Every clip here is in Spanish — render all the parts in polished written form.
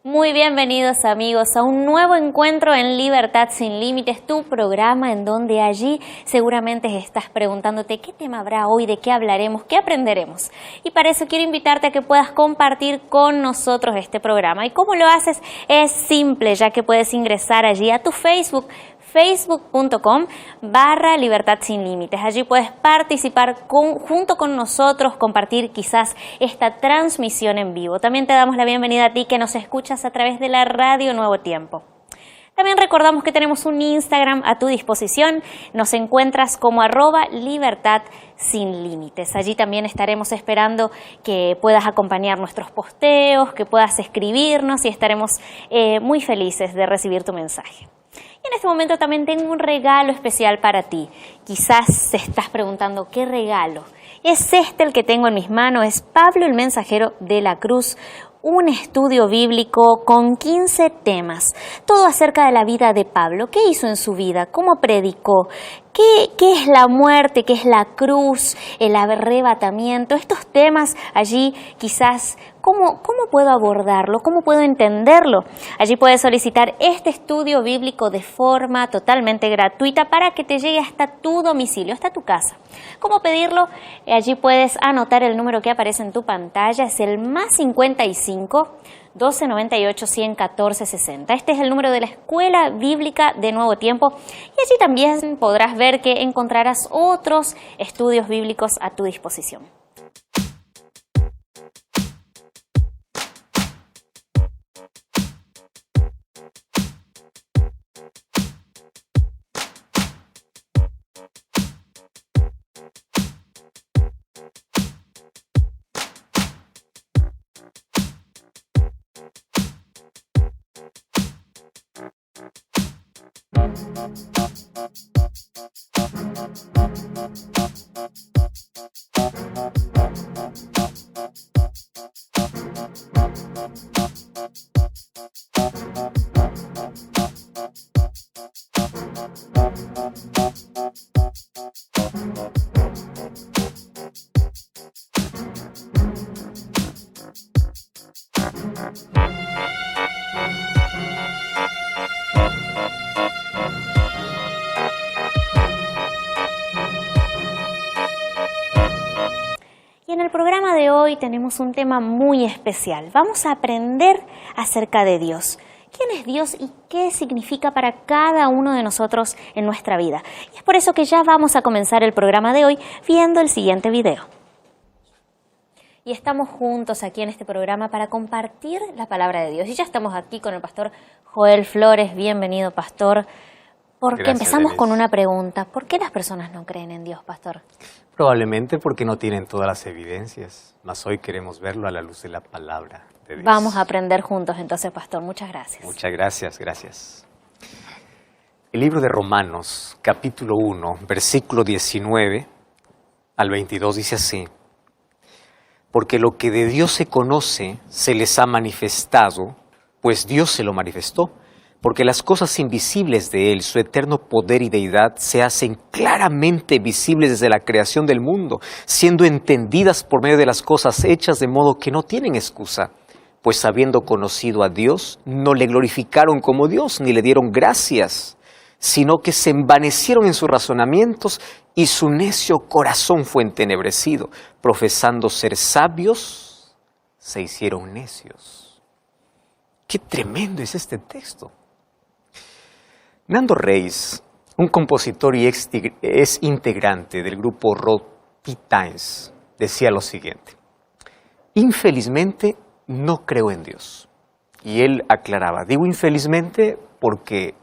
Muy bienvenidos amigos a un nuevo encuentro en Libertad Sin Límites, tu programa en donde allí seguramente estás preguntándote qué tema habrá hoy, de qué hablaremos, qué aprenderemos. Y para eso quiero invitarte a que puedas compartir con nosotros este programa. ¿Y cómo lo haces? Es simple, ya que puedes ingresar allí a tu Facebook, facebook.com/Libertad Sin Límites. Allí puedes participar junto con nosotros, compartir quizás esta transmisión en vivo. También te damos la bienvenida a ti que nos escuchas a través de la radio Nuevo Tiempo. También recordamos que tenemos un Instagram a tu disposición. Nos encuentras como @Libertad Sin Límites. Allí también estaremos esperando que puedas acompañar nuestros posteos, que puedas escribirnos y estaremos muy felices de recibir tu mensaje. Y en este momento también tengo un regalo especial para ti. Quizás te estás preguntando, ¿qué regalo? Es este el que tengo en mis manos, es Pablo el Mensajero de la Cruz, un estudio bíblico con 15 temas, todo acerca de la vida de Pablo. ¿Qué hizo en su vida? ¿Cómo predicó? ¿Qué es la muerte? ¿Qué es la cruz? ¿El arrebatamiento? Estos temas allí quizás, ¿cómo puedo abordarlo? ¿Cómo puedo entenderlo? Allí puedes solicitar este estudio bíblico de forma totalmente gratuita para que te llegue hasta tu domicilio, hasta tu casa. ¿Cómo pedirlo? Allí puedes anotar el número que aparece en tu pantalla, es el +55 1298 114 60. Este es el número de la Escuela Bíblica de Nuevo Tiempo y allí también podrás ver que encontrarás otros estudios bíblicos a tu disposición. Y en el programa de hoy tenemos un tema muy especial. Vamos a aprender acerca de Dios. ¿Quién es Dios y qué significa para cada uno de nosotros en nuestra vida? Y es por eso que ya vamos a comenzar el programa de hoy viendo el siguiente video. Y estamos juntos aquí en este programa para compartir la palabra de Dios. Y ya estamos aquí con el pastor Joel Flores. Bienvenido, pastor. Porque Gracias, empezamos Denise. con una pregunta. ¿Por qué las personas no creen en Dios, pastor? Probablemente porque no tienen todas las evidencias, mas hoy queremos verlo a la luz de la palabra de Dios. Vamos a aprender juntos entonces, pastor. Muchas gracias. Muchas gracias, gracias. El libro de Romanos, capítulo 1, versículo 19 al 22 dice así: porque lo que de Dios se conoce se les ha manifestado, pues Dios se lo manifestó. Porque las cosas invisibles de Él, su eterno poder y deidad, se hacen claramente visibles desde la creación del mundo, siendo entendidas por medio de las cosas hechas, de modo que no tienen excusa. Pues habiendo conocido a Dios, no le glorificaron como Dios, ni le dieron gracias, sino que se envanecieron en sus razonamientos, y su necio corazón fue entenebrecido. Profesando ser sabios, se hicieron necios. ¡Qué tremendo es este texto! Nando Reis, un compositor y ex integrante del grupo Roti Times, decía lo siguiente: infelizmente no creo en Dios. Y él aclaraba, digo infelizmente porque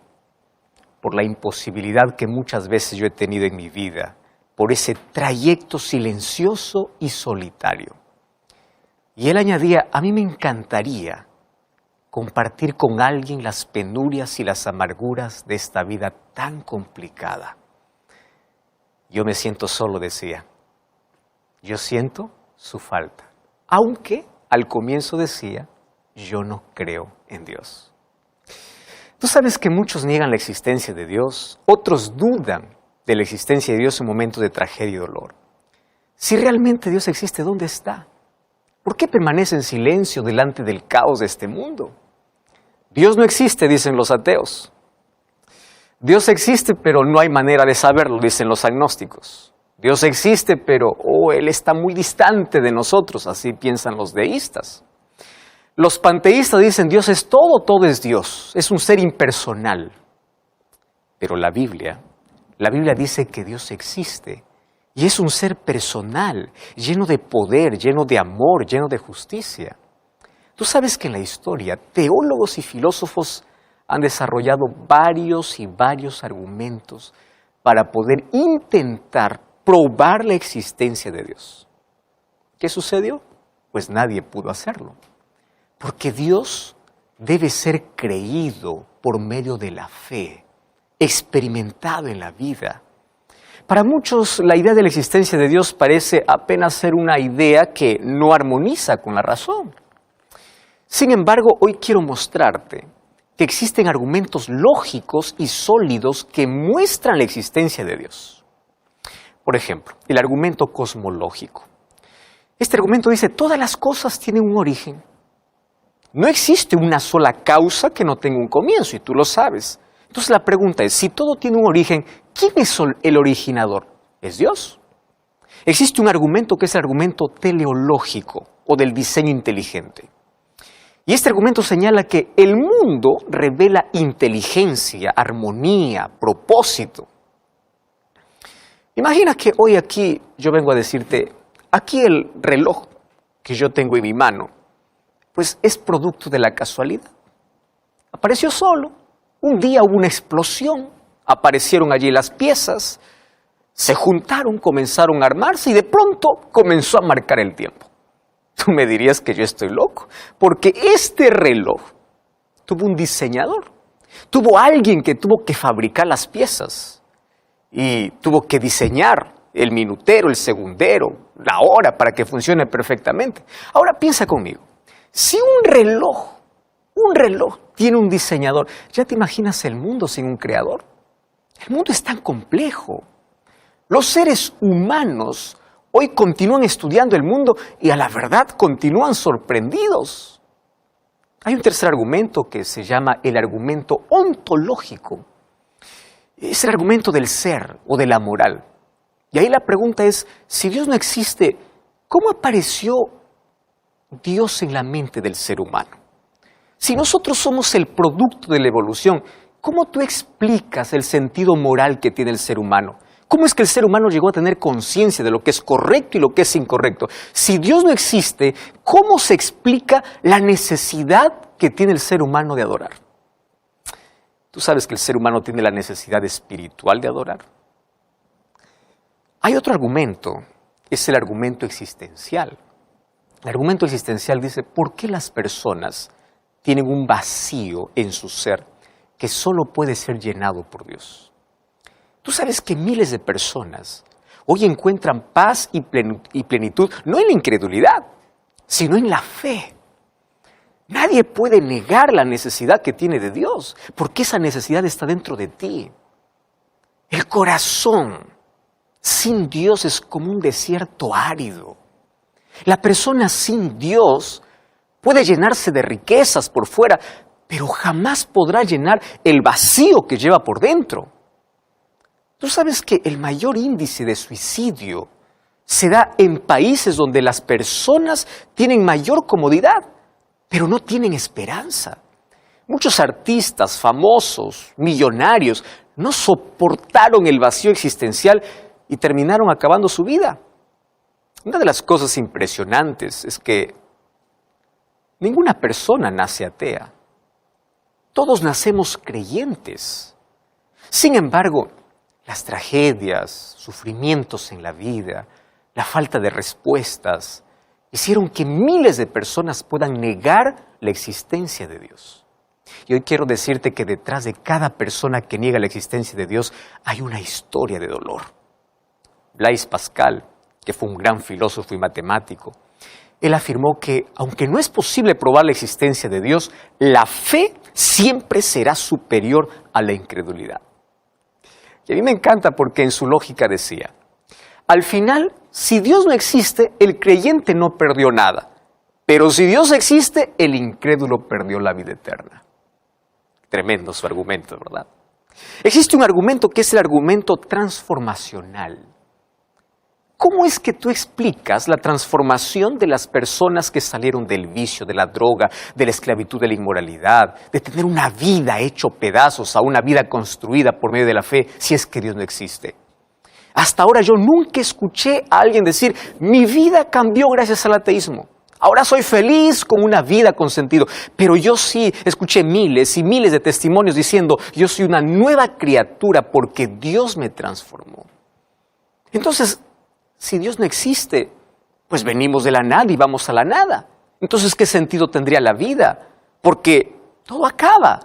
por la imposibilidad que muchas veces yo he tenido en mi vida, por ese trayecto silencioso y solitario. Y él añadía, a mí me encantaría compartir con alguien las penurias y las amarguras de esta vida tan complicada. Yo me siento solo, decía. Yo siento su falta. Aunque al comienzo decía, yo no creo en Dios. Tú sabes que muchos niegan la existencia de Dios, otros dudan de la existencia de Dios en momentos de tragedia y dolor. Si realmente Dios existe, ¿dónde está? ¿Por qué permanece en silencio delante del caos de este mundo? Dios no existe, dicen los ateos. Dios existe, pero no hay manera de saberlo, dicen los agnósticos. Dios existe, pero Él está muy distante de nosotros, así piensan los deístas. Los panteístas dicen Dios es todo es Dios, es un ser impersonal. Pero la Biblia dice que Dios existe y es un ser personal, lleno de poder, lleno de amor, lleno de justicia. Tú sabes que en la historia teólogos y filósofos han desarrollado varios y varios argumentos para poder intentar probar la existencia de Dios. ¿Qué sucedió? Pues nadie pudo hacerlo. Porque Dios debe ser creído por medio de la fe, experimentado en la vida. Para muchos, la idea de la existencia de Dios parece apenas ser una idea que no armoniza con la razón. Sin embargo, hoy quiero mostrarte que existen argumentos lógicos y sólidos que muestran la existencia de Dios. Por ejemplo, el argumento cosmológico. Este argumento dice, todas las cosas tienen un origen. No existe una sola causa que no tenga un comienzo, y tú lo sabes. Entonces la pregunta es, si todo tiene un origen, ¿quién es el originador? ¿Es Dios? Existe un argumento que es el argumento teleológico o del diseño inteligente. Y este argumento señala que el mundo revela inteligencia, armonía, propósito. Imagina que hoy aquí yo vengo a decirte, aquí el reloj que yo tengo en mi mano, pues es producto de la casualidad. Apareció solo. Un día hubo una explosión, aparecieron allí las piezas, se juntaron, comenzaron a armarse y de pronto comenzó a marcar el tiempo. Tú me dirías que yo estoy loco, porque este reloj tuvo un diseñador, tuvo alguien que tuvo que fabricar las piezas y tuvo que diseñar el minutero, el segundero, la hora para que funcione perfectamente. Ahora piensa conmigo, si un reloj tiene un diseñador, ¿ya te imaginas el mundo sin un creador? El mundo es tan complejo. Los seres humanos hoy continúan estudiando el mundo y a la verdad continúan sorprendidos. Hay un tercer argumento que se llama el argumento ontológico. Es el argumento del ser o de la moral. Y ahí la pregunta es, si Dios no existe, ¿cómo apareció Dios en la mente del ser humano? Si nosotros somos el producto de la evolución, ¿cómo tú explicas el sentido moral que tiene el ser humano? ¿Cómo es que el ser humano llegó a tener conciencia de lo que es correcto y lo que es incorrecto? Si Dios no existe, ¿cómo se explica la necesidad que tiene el ser humano de adorar? ¿Tú sabes que el ser humano tiene la necesidad espiritual de adorar? Hay otro argumento, es el argumento existencial. El argumento existencial dice, ¿por qué las personas tienen un vacío en su ser que solo puede ser llenado por Dios? Tú sabes que miles de personas hoy encuentran paz y plenitud, no en la incredulidad, sino en la fe. Nadie puede negar la necesidad que tiene de Dios, porque esa necesidad está dentro de ti. El corazón sin Dios es como un desierto árido. La persona sin Dios puede llenarse de riquezas por fuera, pero jamás podrá llenar el vacío que lleva por dentro. Tú sabes que el mayor índice de suicidio se da en países donde las personas tienen mayor comodidad, pero no tienen esperanza. Muchos artistas famosos, millonarios, no soportaron el vacío existencial y terminaron acabando su vida. Una de las cosas impresionantes es que ninguna persona nace atea. Todos nacemos creyentes. Sin embargo, las tragedias, sufrimientos en la vida, la falta de respuestas, hicieron que miles de personas puedan negar la existencia de Dios. Y hoy quiero decirte que detrás de cada persona que niega la existencia de Dios hay una historia de dolor. Blaise Pascal, que fue un gran filósofo y matemático, él afirmó que, aunque no es posible probar la existencia de Dios, la fe siempre será superior a la incredulidad. Y a mí me encanta porque en su lógica decía, al final, si Dios no existe, el creyente no perdió nada, pero si Dios existe, el incrédulo perdió la vida eterna. Tremendo su argumento, ¿verdad? Existe un argumento que es el argumento transformacional. ¿Cómo es que tú explicas la transformación de las personas que salieron del vicio, de la droga, de la esclavitud, de la inmoralidad, de tener una vida hecho pedazos a una vida construida por medio de la fe, si es que Dios no existe? Hasta ahora yo nunca escuché a alguien decir, mi vida cambió gracias al ateísmo. Ahora soy feliz con una vida con sentido. Pero yo sí escuché miles y miles de testimonios diciendo, yo soy una nueva criatura porque Dios me transformó. Entonces, si Dios no existe, pues venimos de la nada y vamos a la nada. Entonces, ¿qué sentido tendría la vida? Porque todo acaba.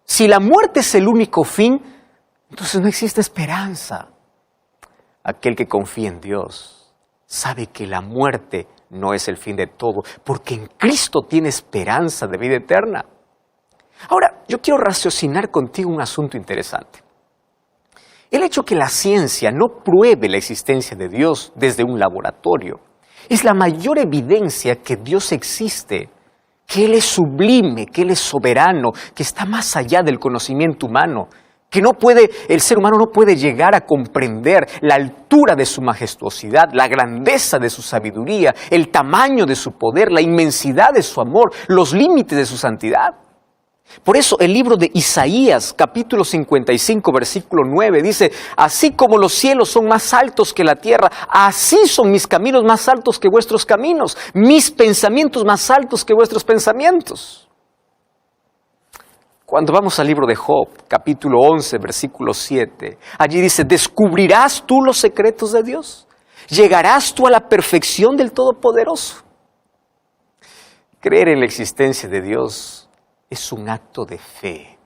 Si la muerte es el único fin, entonces no existe esperanza. Aquel que confía en Dios sabe que la muerte no es el fin de todo, porque en Cristo tiene esperanza de vida eterna. Ahora, yo quiero raciocinar contigo un asunto interesante. El hecho que la ciencia no pruebe la existencia de Dios desde un laboratorio es la mayor evidencia que Dios existe, que Él es sublime, que Él es soberano, que está más allá del conocimiento humano, que el ser humano no puede llegar a comprender la altura de su majestuosidad, la grandeza de su sabiduría, el tamaño de su poder, la inmensidad de su amor, los límites de su santidad. Por eso el libro de Isaías, capítulo 55, versículo 9, dice, así como los cielos son más altos que la tierra, así son mis caminos más altos que vuestros caminos, mis pensamientos más altos que vuestros pensamientos. Cuando vamos al libro de Job, capítulo 11, versículo 7, allí dice, ¿descubrirás tú los secretos de Dios? ¿Llegarás tú a la perfección del Todopoderoso? Creer en la existencia de Dios es un acto de fe.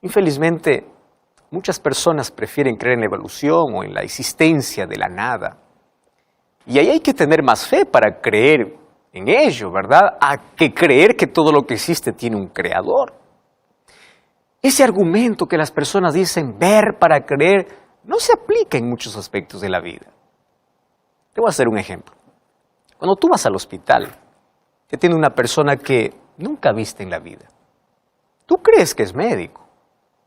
Infelizmente, muchas personas prefieren creer en la evolución o en la existencia de la nada. Y ahí hay que tener más fe para creer en ello, ¿verdad? A que creer que todo lo que existe tiene un creador. Ese argumento que las personas dicen ver para creer no se aplica en muchos aspectos de la vida. Te voy a hacer un ejemplo. Cuando tú vas al hospital, te atiende una persona que nunca viste en la vida. Tú crees que es médico.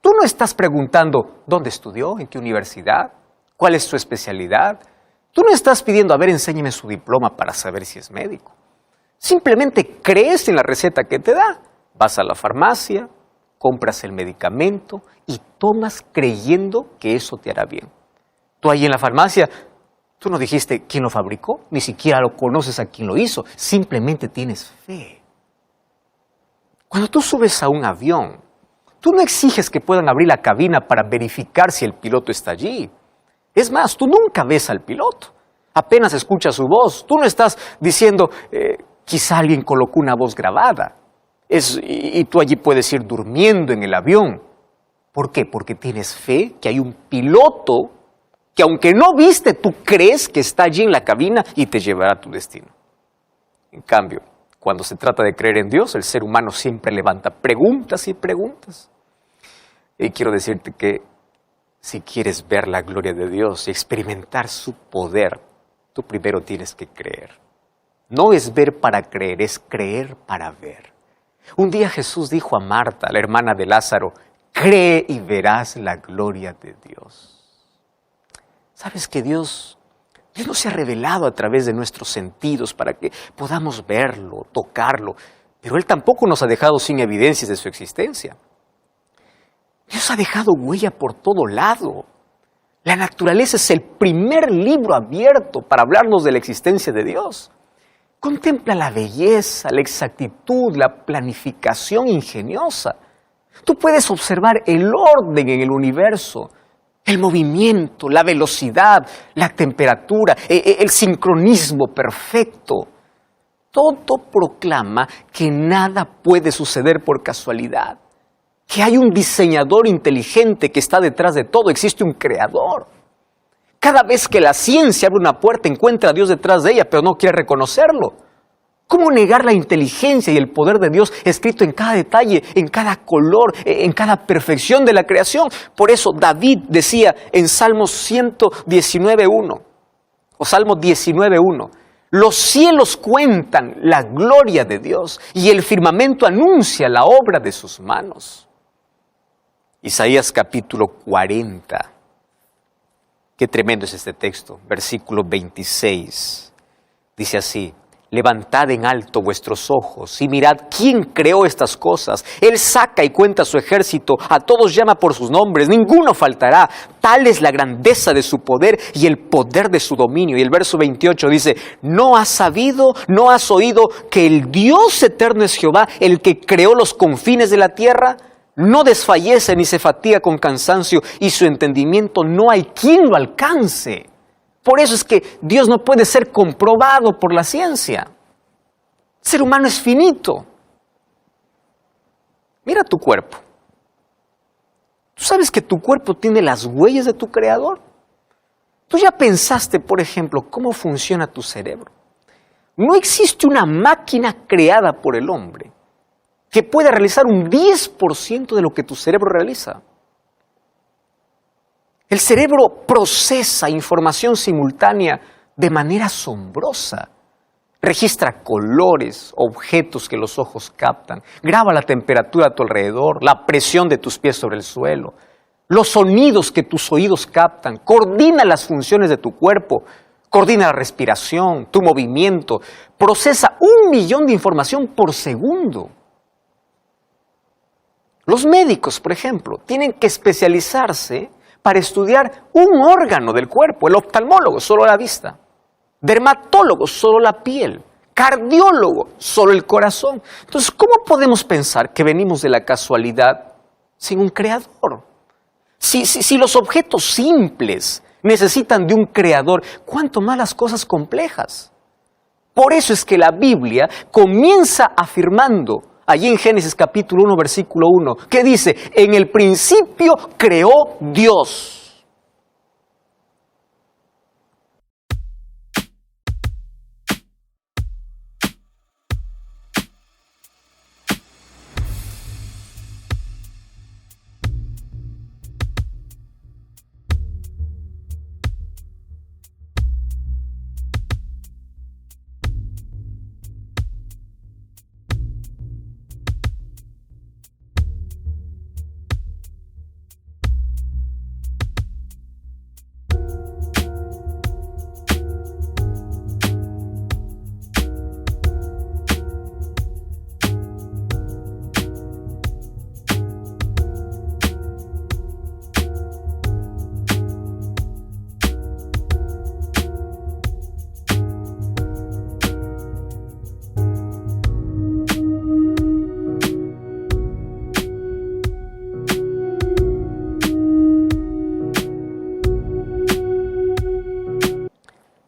Tú no estás preguntando dónde estudió, en qué universidad, cuál es su especialidad. Tú no estás pidiendo, a ver, enséñeme su diploma para saber si es médico. Simplemente crees en la receta que te da. Vas a la farmacia, compras el medicamento y tomas creyendo que eso te hará bien. Tú ahí en la farmacia, tú no dijiste quién lo fabricó, ni siquiera lo conoces a quién lo hizo, simplemente tienes fe. Cuando tú subes a un avión, tú no exiges que puedan abrir la cabina para verificar si el piloto está allí. Es más, tú nunca ves al piloto. Apenas escuchas su voz. Tú no estás diciendo, quizá alguien colocó una voz grabada. Y tú allí puedes ir durmiendo en el avión. ¿Por qué? Porque tienes fe que hay un piloto que aunque no viste, tú crees que está allí en la cabina y te llevará a tu destino. En cambio, cuando se trata de creer en Dios, el ser humano siempre levanta preguntas y preguntas. Y quiero decirte que si quieres ver la gloria de Dios y experimentar su poder, tú primero tienes que creer. No es ver para creer, es creer para ver. Un día Jesús dijo a Marta, la hermana de Lázaro, cree y verás la gloria de Dios. ¿Sabes que Dios no se ha revelado a través de nuestros sentidos para que podamos verlo, tocarlo? Pero Él tampoco nos ha dejado sin evidencias de su existencia. Dios ha dejado huella por todo lado. La naturaleza es el primer libro abierto para hablarnos de la existencia de Dios. Contempla la belleza, la exactitud, la planificación ingeniosa. Tú puedes observar el orden en el universo, el movimiento, la velocidad, la temperatura, el sincronismo perfecto. Todo proclama que nada puede suceder por casualidad, que hay un diseñador inteligente que está detrás de todo, existe un creador. Cada vez que la ciencia abre una puerta, encuentra a Dios detrás de ella, pero no quiere reconocerlo. ¿Cómo negar la inteligencia y el poder de Dios escrito en cada detalle, en cada color, en cada perfección de la creación? Por eso David decía en Salmos 119.1 o Salmo 19.1, Los cielos cuentan la gloria de Dios y el firmamento anuncia la obra de sus manos. Isaías capítulo 40. Qué tremendo es este texto. Versículo 26. Dice así: levantad en alto vuestros ojos y mirad quién creó estas cosas. Él saca y cuenta su ejército, a todos llama por sus nombres, ninguno faltará. Tal es la grandeza de su poder y el poder de su dominio. Y el verso 28 dice: ¿no has sabido, no has oído que el Dios eterno es Jehová, el que creó los confines de la tierra? No desfallece ni se fatiga con cansancio, y su entendimiento no hay quien lo alcance. Por eso es que Dios no puede ser comprobado por la ciencia. El ser humano es finito. Mira tu cuerpo. ¿Tú sabes que tu cuerpo tiene las huellas de tu creador? ¿Tú ya pensaste, por ejemplo, cómo funciona tu cerebro? No existe una máquina creada por el hombre que pueda realizar un 10% de lo que tu cerebro realiza. El cerebro procesa información simultánea de manera asombrosa. Registra colores, objetos que los ojos captan, graba la temperatura a tu alrededor, la presión de tus pies sobre el suelo, los sonidos que tus oídos captan, coordina las funciones de tu cuerpo, coordina la respiración, tu movimiento, procesa 1 millón de información por segundo. Los médicos, por ejemplo, tienen que especializarse para estudiar un órgano del cuerpo. El oftalmólogo, solo la vista. Dermatólogo, solo la piel. Cardiólogo, solo el corazón. Entonces, ¿cómo podemos pensar que venimos de la casualidad sin un creador? Si los objetos simples necesitan de un creador, ¿cuánto más las cosas complejas? Por eso es que la Biblia comienza afirmando, allí en Génesis capítulo 1, versículo 1, que dice: en el principio creó Dios.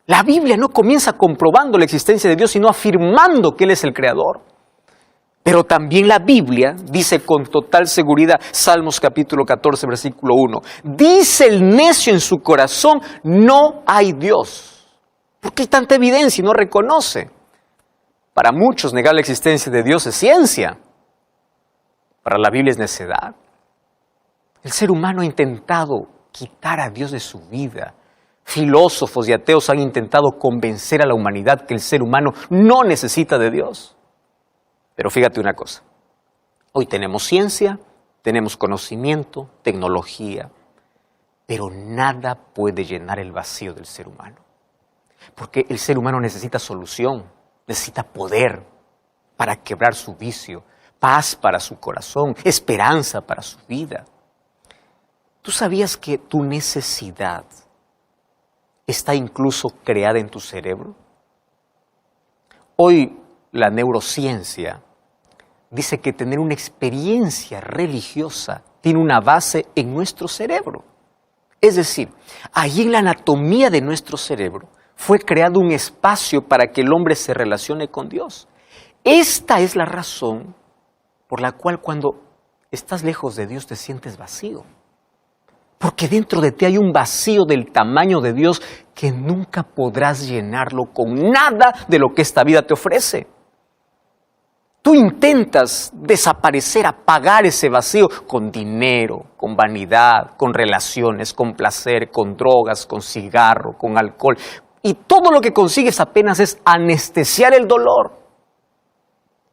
La Biblia no comienza comprobando la existencia de Dios, sino afirmando que Él es el creador. Pero también la Biblia dice con total seguridad, Salmos capítulo 14, versículo 1, dice el necio en su corazón: no hay Dios. ¿Por qué hay tanta evidencia y no reconoce? Para muchos negar la existencia de Dios es ciencia. Para la Biblia es necedad. El ser humano ha intentado quitar a Dios de su vida. Filósofos y ateos han intentado convencer a la humanidad que el ser humano no necesita de Dios. Pero fíjate una cosa, hoy tenemos ciencia, tenemos conocimiento, tecnología, pero nada puede llenar el vacío del ser humano. Porque el ser humano necesita solución, necesita poder para quebrar su vicio, paz para su corazón, esperanza para su vida. ¿Tú sabías que tu necesidad está incluso creada en tu cerebro? Hoy la neurociencia dice que tener una experiencia religiosa tiene una base en nuestro cerebro. Es decir, allí en la anatomía de nuestro cerebro fue creado un espacio para que el hombre se relacione con Dios. Esta es la razón por la cual cuando estás lejos de Dios te sientes vacío. Porque dentro de ti hay un vacío del tamaño de Dios que nunca podrás llenarlo con nada de lo que esta vida te ofrece. Tú intentas desaparecer, apagar ese vacío con dinero, con vanidad, con relaciones, con placer, con drogas, con cigarro, con alcohol. y todo lo que consigues apenas es anestesiar el dolor.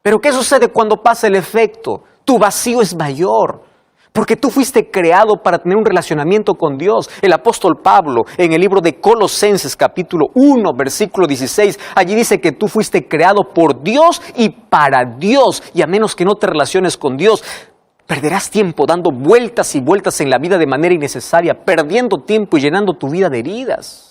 Pero ¿qué sucede cuando pasa el efecto? Tu vacío es mayor, porque tú fuiste creado para tener un relacionamiento con Dios. El apóstol Pablo, en el libro de Colosenses, capítulo 1, versículo 16, allí dice que tú fuiste creado por Dios y para Dios, y a menos que no te relaciones con Dios, perderás tiempo dando vueltas y vueltas en la vida de manera innecesaria, perdiendo tiempo y llenando tu vida de heridas.